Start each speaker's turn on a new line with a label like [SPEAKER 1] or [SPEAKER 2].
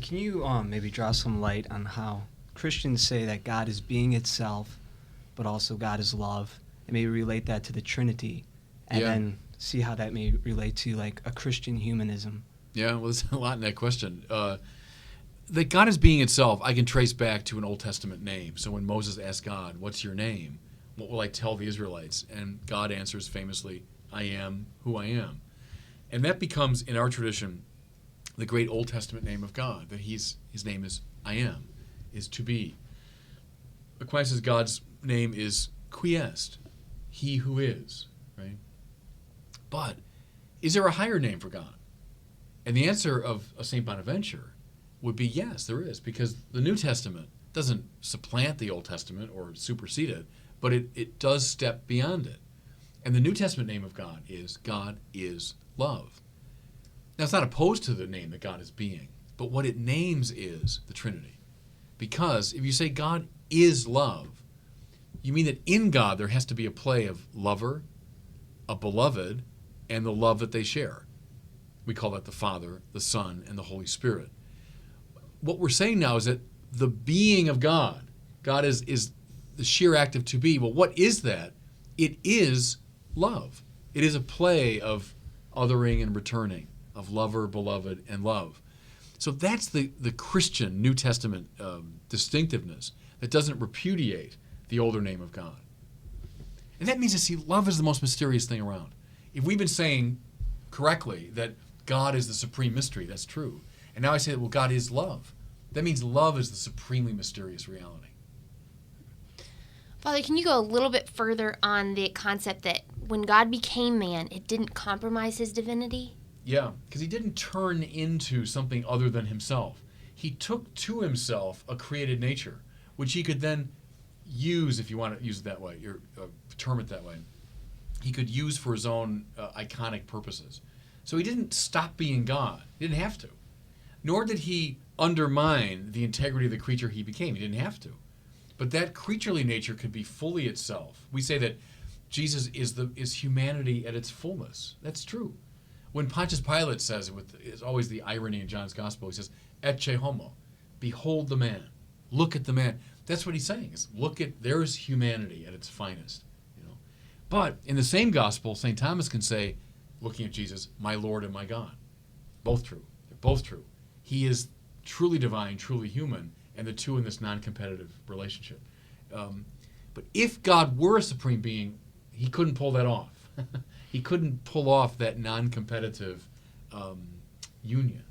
[SPEAKER 1] And can you maybe draw some light on how Christians say that God is being itself, but also God is love, and maybe relate that to the Trinity, and then see how that may relate to like a Christian humanism?
[SPEAKER 2] Yeah, well, there's a lot in that question. That God is being itself, I can trace back to an Old Testament name. So when Moses asked God, "What's your name? What will I tell the Israelites?" And God answers famously, "I am who I am." And that becomes, in our tradition, the great Old Testament name of God, that his name is I am, is to be. Aquinas says God's name is qui est, he who is, right? But is there a higher name for God? And the answer of St. Bonaventure would be yes, there is, because the New Testament doesn't supplant the Old Testament or supersede it, but it does step beyond it. And the New Testament name of God is love. Now, it's not opposed to the name that God is being, but what it names is the Trinity. Because if you say God is love, you mean that in God there has to be a play of lover, a beloved, and the love that they share. We call that the Father, the Son, and the Holy Spirit. What we're saying now is that the being of God is the sheer act of to be. Well, what is that? It is love. It is a play of othering and returning, of lover, beloved, and love. So that's the Christian New Testament distinctiveness that doesn't repudiate the older name of God. And that means love is the most mysterious thing around. If we've been saying correctly that God is the supreme mystery, that's true. And now I say that, well, God is love. That means love is the supremely mysterious reality.
[SPEAKER 3] Father, can you go a little bit further on the concept that when God became man, it didn't compromise his divinity?
[SPEAKER 2] Yeah, because he didn't turn into something other than himself. He took to himself a created nature, which he could then use, if you want to use it that way, or term it that way. He could use for his own iconic purposes. So he didn't stop being God. He didn't have to. Nor did he undermine the integrity of the creature he became. He didn't have to. But that creaturely nature could be fully itself. We say that Jesus is humanity at its fullness. That's true. When Pontius Pilate says, it's always the irony in John's Gospel, he says, "Ecce homo," behold the man, look at the man. That's what he's saying. Is there's humanity at its finest. But in the same Gospel, St. Thomas can say, looking at Jesus, "My Lord and my God." Both true. They're both true. He is truly divine, truly human, and the two in this non-competitive relationship. But if God were a supreme being, he couldn't pull that off. He couldn't pull off that non-competitive union.